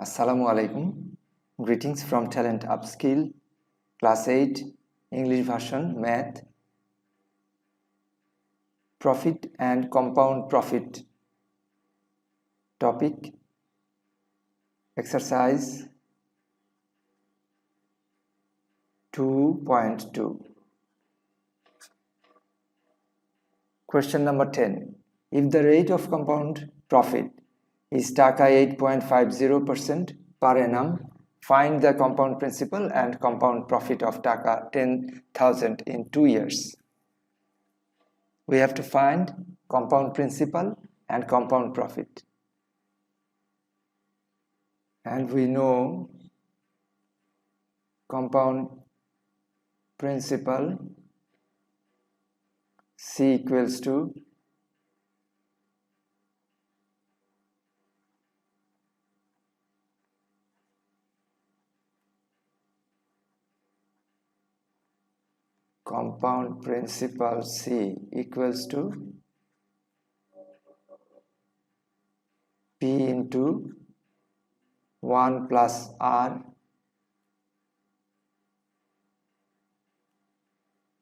Assalamu alaikum. Greetings from Talent Upskill, Class 8, English version, Math, Profit and Compound Profit. Topic, Exercise 2.2. Question number 10. If the rate of compound profit is Taka 8.50% per annum, find the compound principal and compound profit of Taka 10,000 in 2 years. We have to find compound principal and compound profit. And we know compound principal C equals to compound principal C equals to P into 1 plus R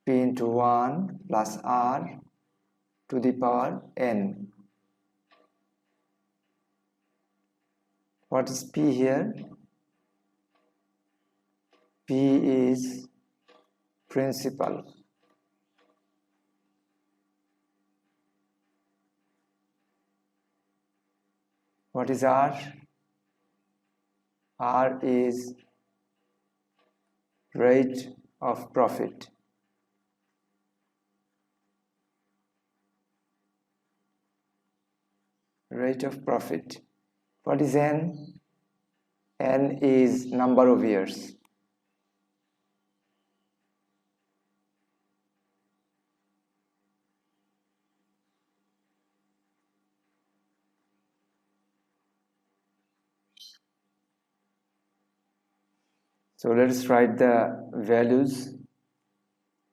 P into 1 plus R to the power N. What is P here? P is principal. What is R? R is rate of profit. Rate of profit. What is N? N is number of years. So let us write the values.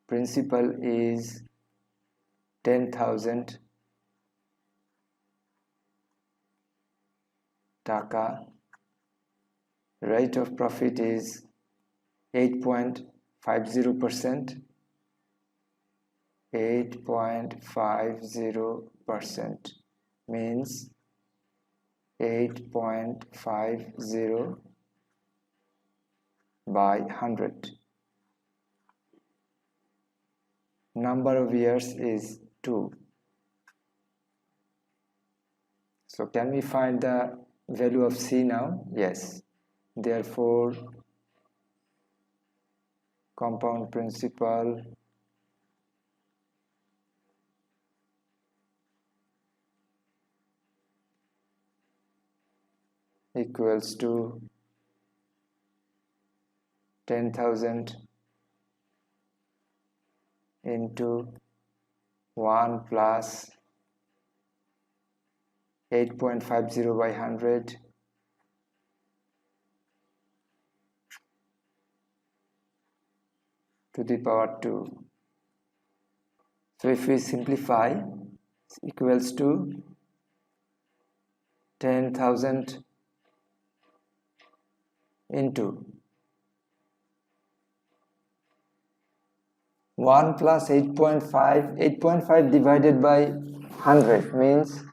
Principal is 10,000 Taka. Rate of profit is 8.50%. 8.50% means 8.50 by 100. Number of years is 2. So can we find the value of C now? Yes. Therefore, compound principal equals to 10,000 into 1 plus 8.50 by 100 to the power 2. So if we simplify, it's equals to 10,000 into 1 plus 8.5. 8.5 divided by 100 means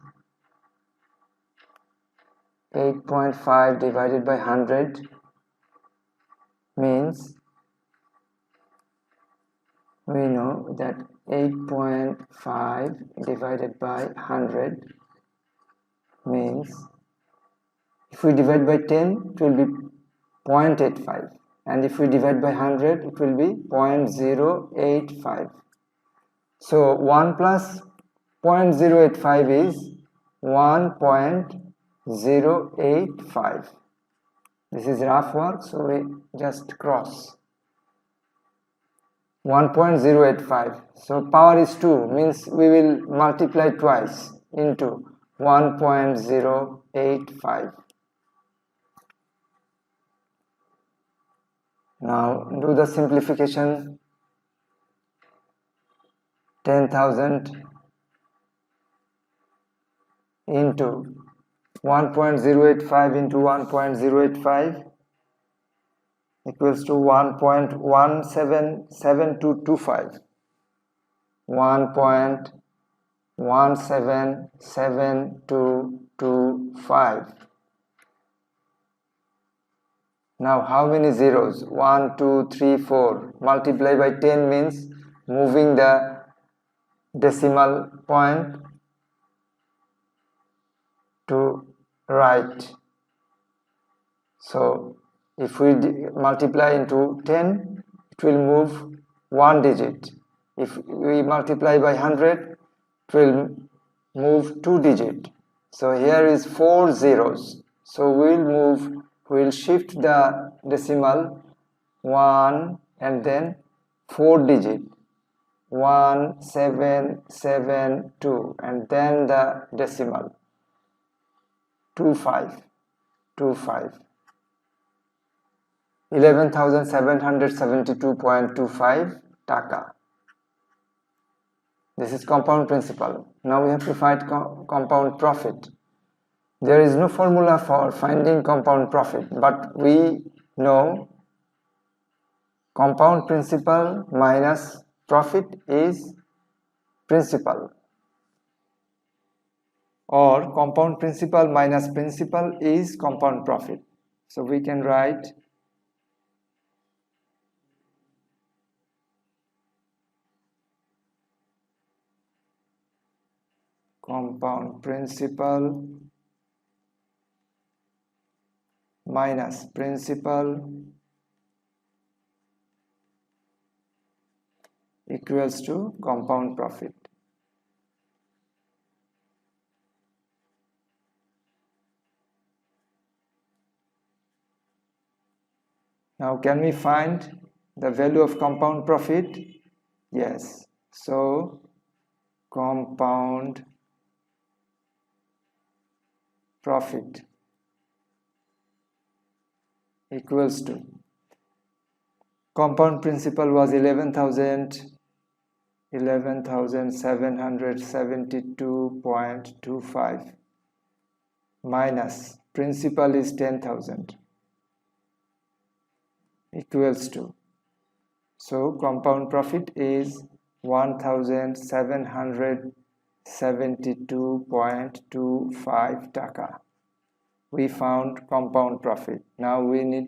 8.5 divided by 100 means we know that 8.5 divided by 100 means if we divide by 10 it will be 0.85, and if we divide by 100 it will be 0.085. So 1 plus 0.085 is 1.085. This is rough work, so we just cross 1.085. So power is 2 means we will multiply twice into 1.085. Now do the simplification. 10,000 into 1.085 into 1.085 equals to 1.177225. 1.177225. Now how many zeros? 1, 2, 3, 4. Multiply by 10 means moving the decimal point to right. So if we multiply into 10, it will move one digit. If we multiply by 100, it will move two digit. So here is 4 zeros. So we'll shift the decimal 1 and then 4 digit 1772 and then the decimal 25. 11,772.25 taka. This is compound principal. Now we have to find compound profit. There is no formula for finding compound profit, but we know compound principal minus profit is principal, or compound principal minus principal is compound profit. So we can write compound principal minus principal equals to compound profit. Now can we find the value of compound profit? Yes. So compound profit equals to, compound principal was 11,772.25 minus principal is 10,000 equals to, so compound profit is 1,772.25 taka. We found compound profit. Now we need,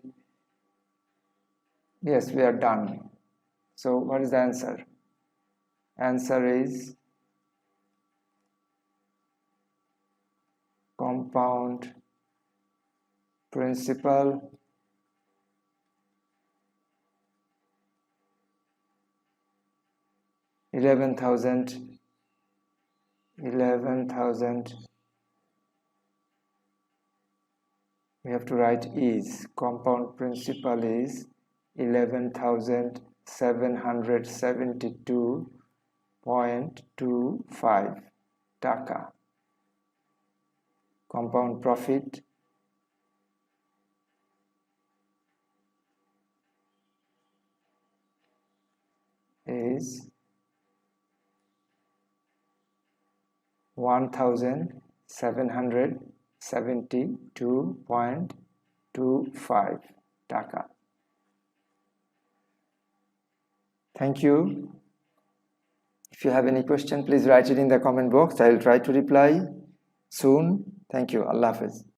yes, we are done. So what is the answer? Answer is compound principal eleven thousand we have to write is, compound principal is 11,772.25 taka. Compound profit is 1,772.25 taka. Thank you. If you have any question, please write it in the comment box. I will try to reply soon. Thank you. Allah Hafiz.